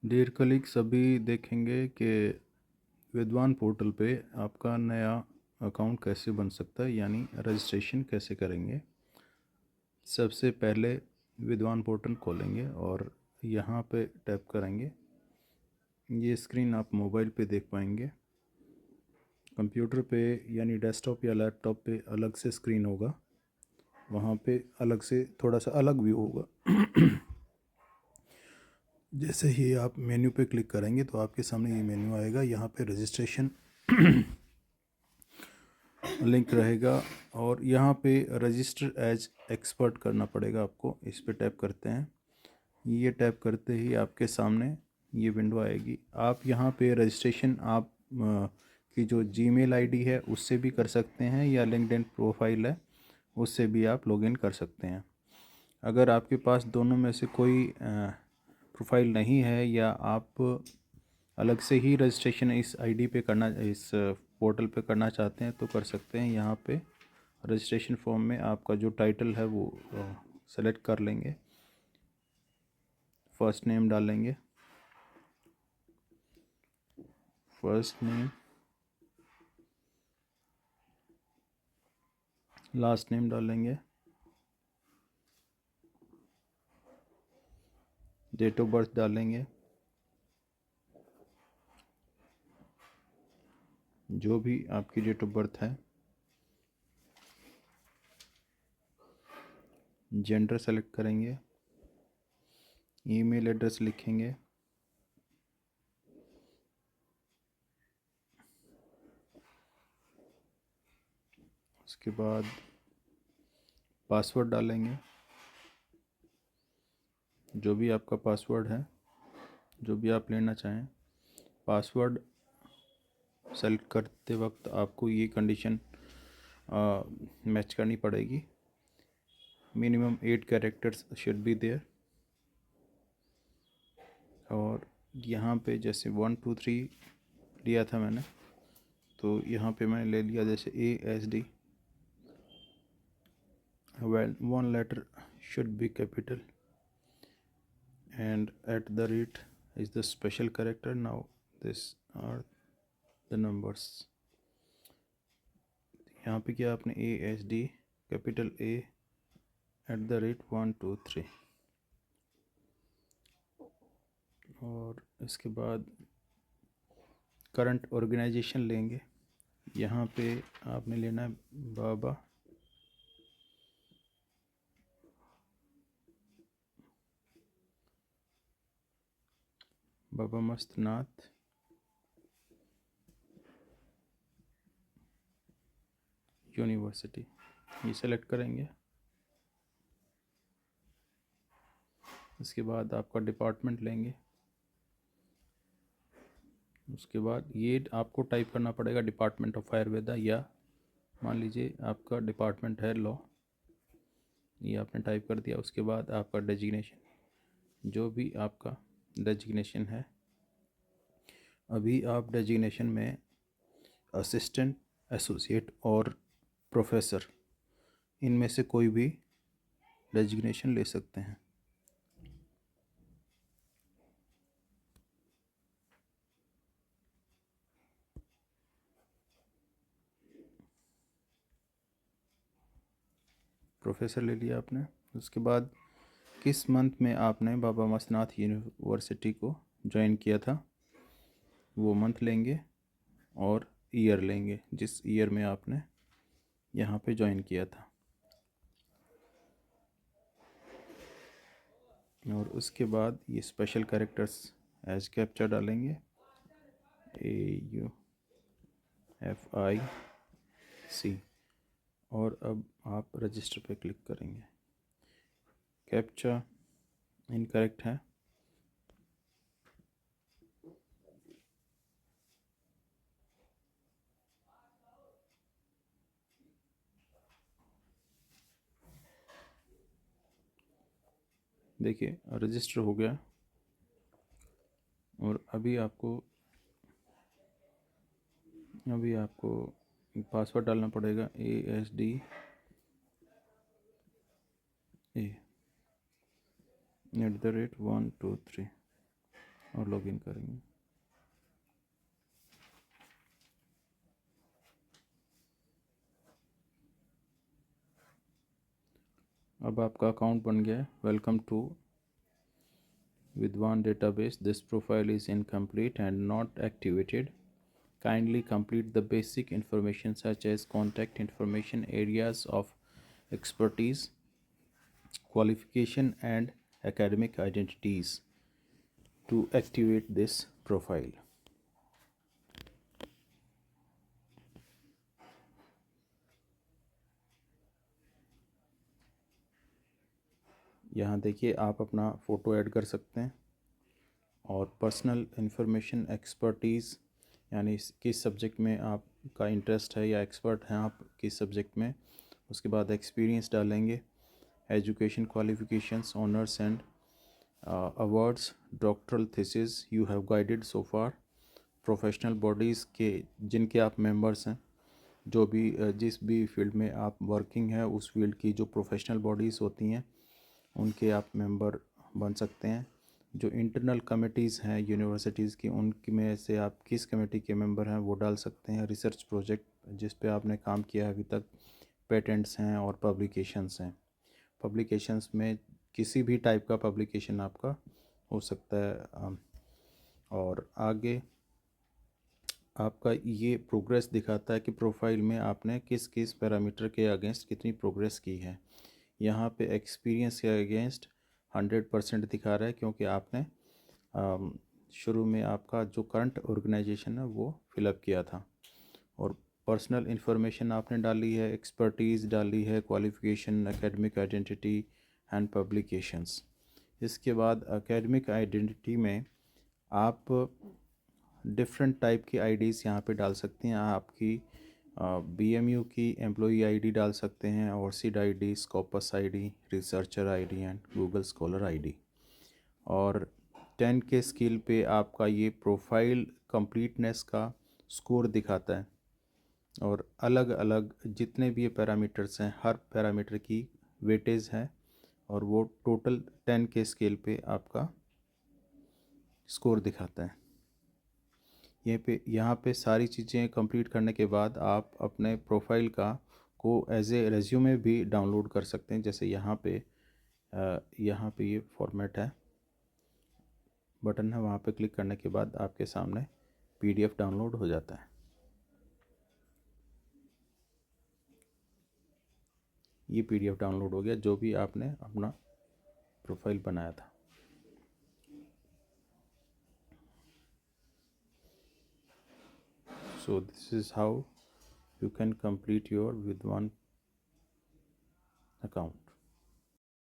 Dear colleagues, अभी देखेंगे कि विद्वान पोर्टल पे आपका नया अकाउंट कैसे बन सकता है, यानी रजिस्ट्रेशन कैसे करेंगे। सबसे पहले विद्वान पोर्टल खोलेंगे और यहाँ पे टैप करेंगे। ये स्क्रीन आप मोबाइल पे देख पाएंगे। कंप्यूटर पे यानी डेस्कटॉप या लैपटॉप पे अलग से स्क्रीन होगा, वहाँ पे अलग से थोड़ा सा अलग व्यू होगा। जैसे ही आप मेन्यू पे क्लिक करेंगे तो आपके सामने ये मेन्यू आएगा। यहाँ पे रजिस्ट्रेशन लिंक रहेगा और यहाँ पे रजिस्टर एज एक्सपर्ट करना पड़ेगा आपको। इस पे टैप करते हैं। ये टैप करते ही आपके सामने ये विंडो आएगी। आप यहाँ पे रजिस्ट्रेशन आप की जो जीमेल आईडी है उससे भी कर सकते हैं, या लिंक्डइन प्रोफाइल है उससे भी आप लॉगिन कर सकते हैं। अगर आपके पास दोनों में से कोई प्रोफाइल नहीं है या आप अलग से ही रजिस्ट्रेशन इस आईडी पे करना, इस पोर्टल पे करना चाहते हैं तो कर सकते हैं। यहाँ पे रजिस्ट्रेशन फॉर्म में आपका जो टाइटल है वो सेलेक्ट कर लेंगे। फर्स्ट नेम डालेंगे, फर्स्ट नेम, लास्ट नेम डालेंगे, डेट ऑफ बर्थ डालेंगे, जो भी आपकी डेट ऑफ बर्थ है, जेंडर सेलेक्ट करेंगे, ईमेल एड्रेस लिखेंगे, उसके बाद पासवर्ड डालेंगे, जो भी आपका पासवर्ड है, जो भी आप लेना चाहें। पासवर्ड सेलेक्ट करते वक्त आपको ये कंडीशन मैच करनी पड़ेगी। Minimum 8 characters should be there. और यहाँ पे जैसे 1 2 3 लिया था मैंने, तो यहाँ पे मैंने ले लिया जैसे ASD। well, one letter should be capital and @ is the special character. Now this are the numbers. यहाँ पे क्या आपने ASD कैपिटल A @ 1 2 3, और इसके बाद करंट ऑर्गेनाइजेशन लेंगे। यहाँ पे आपने लेना है बाबा मस्तनाथ यूनिवर्सिटी, ये सेलेक्ट करेंगे। इसके बाद आपका डिपार्टमेंट लेंगे। उसके बाद ये आपको टाइप करना पड़ेगा डिपार्टमेंट ऑफ आयुर्वेदा, या मान लीजिए आपका डिपार्टमेंट है लॉ, ये आपने टाइप कर दिया। उसके बाद आपका डेजिग्नेशन, जो भी आपका डेजिग्नेशन है। अभी आप डेजिग्नेशन में असिस्टेंट, एसोसिएट और प्रोफेसर, इनमें से कोई भी डेजिग्नेशन ले सकते हैं। प्रोफेसर ले लिया आपने। उसके बाद किस मंथ में आपने बाबा मस्तनाथ यूनिवर्सिटी को ज्वाइन किया था वो मंथ लेंगे, और ईयर लेंगे जिस ईयर में आपने यहाँ पे ज्वाइन किया था। और उसके बाद ये स्पेशल कैरेक्टर्स एज कैप्चा डालेंगे, AUFIC, और अब आप रजिस्टर पे क्लिक करेंगे। कैप्चा इनकरेक्ट है। देखिए रजिस्टर हो गया। और अभी आपको पासवर्ड डालना पड़ेगा, ASD @ 1 2 3, और लॉगिन करेंगे। अब आपका अकाउंट बन गया है। Welcome to Vidwan database. This profile is incomplete and not activated. Kindly complete the basic information such as contact information, areas of expertise, qualification and academic identities to activate this profile. यहाँ देखिए आप अपना photo add कर सकते हैं और personal information, expertise यानी किस सब्जेक्ट में आपका इंटरेस्ट है या एक्सपर्ट हैं आप किस सब्जेक्ट में। उसके बाद एक्सपीरियंस डालेंगे, education qualifications, honours and awards, doctoral thesis you have guided so far, professional bodies के जिनके आप मेंबर्स हैं, जो भी जिस भी फील्ड में आप वर्किंग है उस फील्ड की जो प्रोफेशनल बॉडीज़ होती हैं उनके आप मेंबर बन सकते हैं। जो इंटरनल कमेटीज़ हैं यूनिवर्सिटीज़ की उनकी में से आप किस कमेटी के मेंबर हैं वो डाल सकते हैं। रिसर्च प्रोजेक्ट जिस पे आपने काम किया है अभी तक, पेटेंट्स हैं और पब्लिकेशंस हैं। पब्लिकेशंस में किसी भी टाइप का पब्लिकेशन आपका हो सकता है। और आगे आपका ये प्रोग्रेस दिखाता है कि प्रोफाइल में आपने किस किस पैरामीटर के अगेंस्ट कितनी प्रोग्रेस की है। यहाँ पे एक्सपीरियंस के अगेंस्ट 100% दिखा रहा है क्योंकि आपने शुरू में आपका जो करंट ऑर्गेनाइजेशन है वो फिलअप किया था। और पर्सनल इन्फॉर्मेशन आपने डाली है, एक्सपर्टीज़ डाली है, qualification, academic identity and publications. इसके बाद एकेडमिक आइडेंटिटी में आप डिफरेंट टाइप की आईडीज़ यहाँ पे डाल सकते हैं। आपकी बीएमयू की एम्प्लॉई आईडी डाल सकते हैं, ORCID ID, Scopus ID, researcher ID and Google Scholar ID. और 10 के स्केल पे आपका ये प्रोफाइल कंप्लीटनेस का स्कोर दिखाता है और अलग अलग जितने भी ये पैरामीटर्स हैं हर पैरामीटर की वेटेज है और वो टोटल 10 के स्केल पे आपका स्कोर दिखाता है। यहाँ पे सारी चीज़ें कंप्लीट करने के बाद आप अपने प्रोफाइल का को एज ए रेज्यूमे भी डाउनलोड कर सकते हैं। जैसे यहाँ पे ये फॉर्मेट है, बटन है, वहाँ पे क्लिक करने के बाद आपके सामने पीडीएफ डाउनलोड हो जाता है। ये पीडीएफ डाउनलोड हो गया जो भी आपने अपना प्रोफाइल बनाया था। So this is how you can complete your Vidwan account.